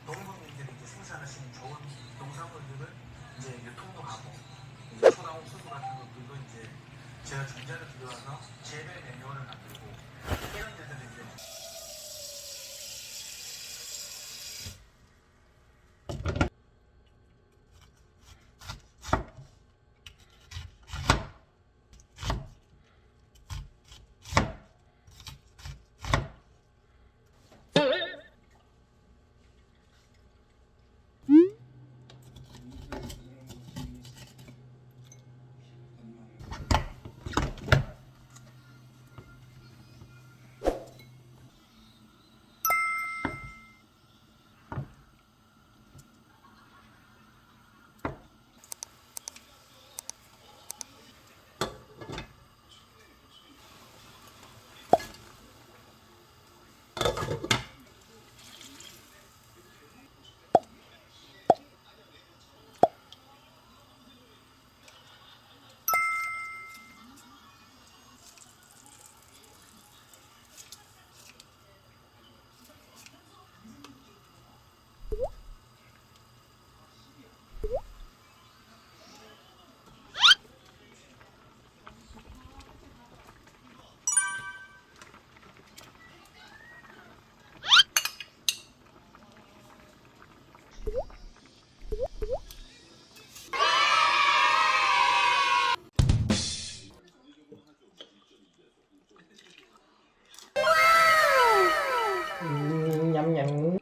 농부님들이 이제 생산하신 좋은 농산물들을 이제 유통도 하고, 이제 소나무 수수 같은 것들도 이제 제가 중재를 들어와서 재배 매뉴얼을 만들고, 이런 데들을 이제 냠냠.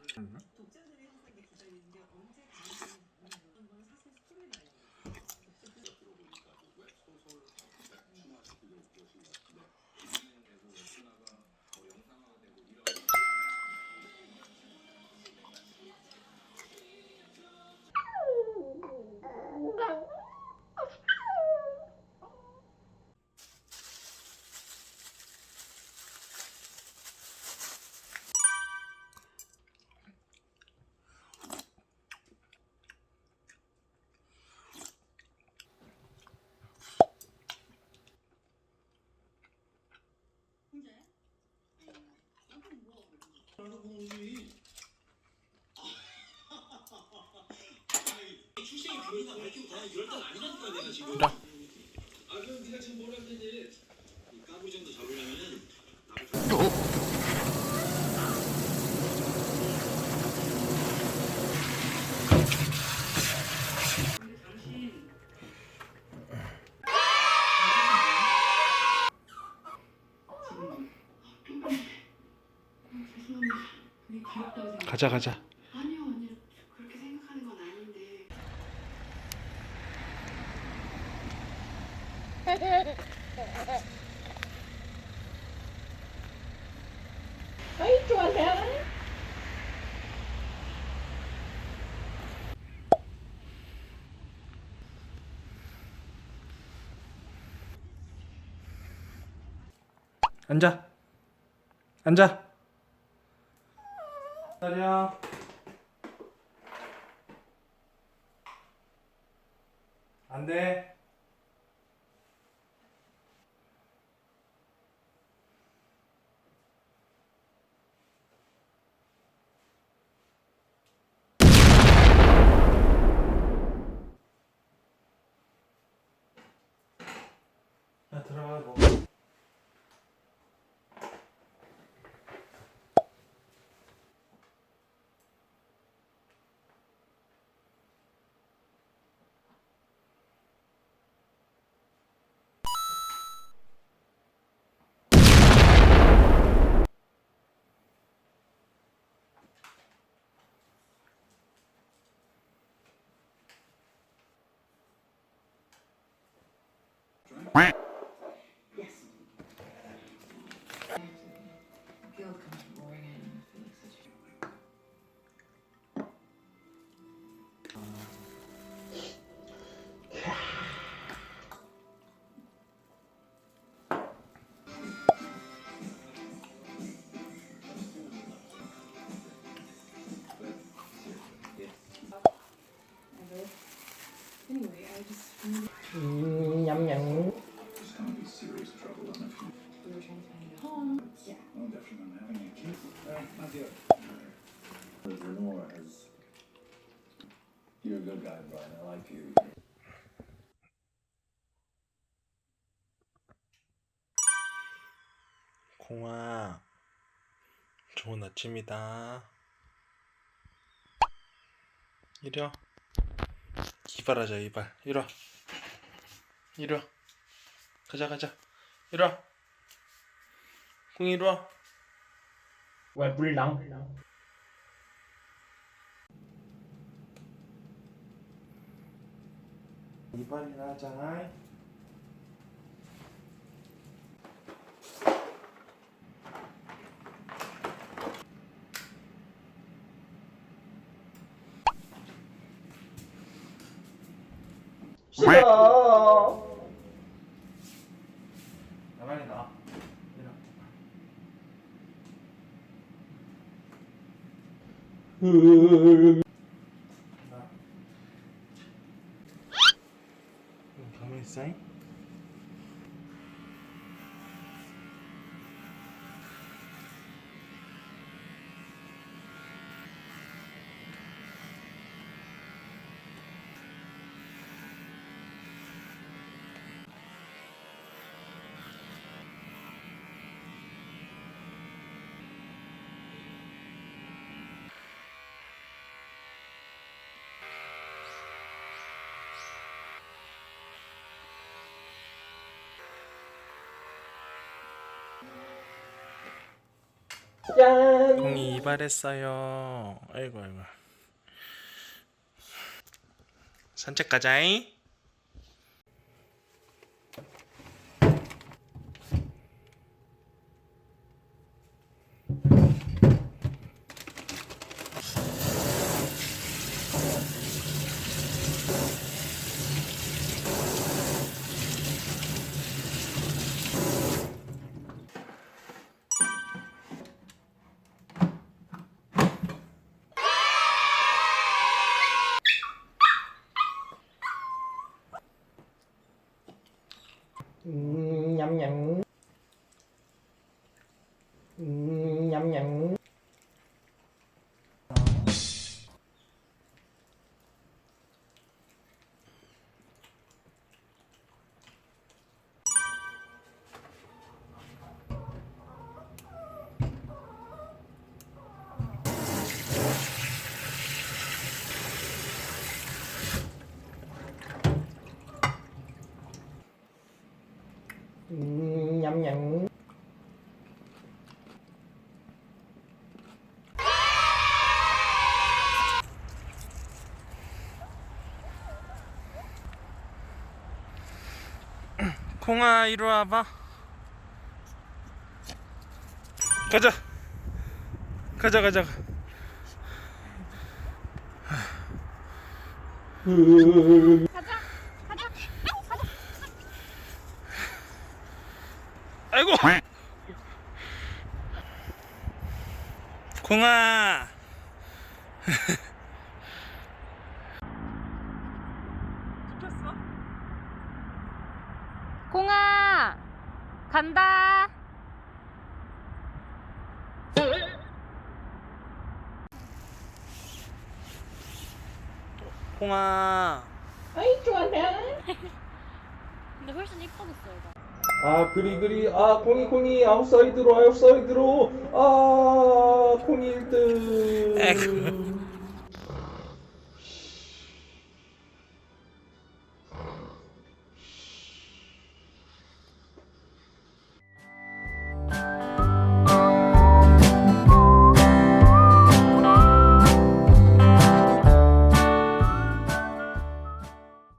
출생이 비밀이나 밝히고 다 이럴 땐 아니라니까 내가 지금. 나. 그럼 네가 지금 뭘 하면 되지? 이 까불 정도 잡으려면은 가자 가자. 아니요, 아니요. 그렇게 생각하는 건 아닌데. 아이 좋아해. 앉아. 앉아. 기다려. 안 돼. 야, 들어가 뭐. Yes. I feel comfortable again. I feel like such Anyway, I just 냠냠. It's gonna be serious trouble on if you. we were trying to find a home. Yeah. Oh, definitely not having a kid. Not yet. Lenore has. You're a good guy, Brian. I like you. 공아, 좋은 아침이다. 이리와. 이발하자, 이발. 이리와. 이리와. 가자. 이리와. 공이 이리와. 왜 불랑? 이발이나 하자. 싫어. 가만히 나. 가만히 있어. 짠. 공이 이발했어요. 아이고. 산책 가자잉. 냠냠. 냠냠. 냠냠. 콩아, 이리 와봐. 가자. 아이고. 콩아. 공아 간다. 콩아. 아이 좋아해. 근데 훨씬 이뻐졌어 얘가. 아 그리 아 콩이 아웃사이드로 아 콩이 1등.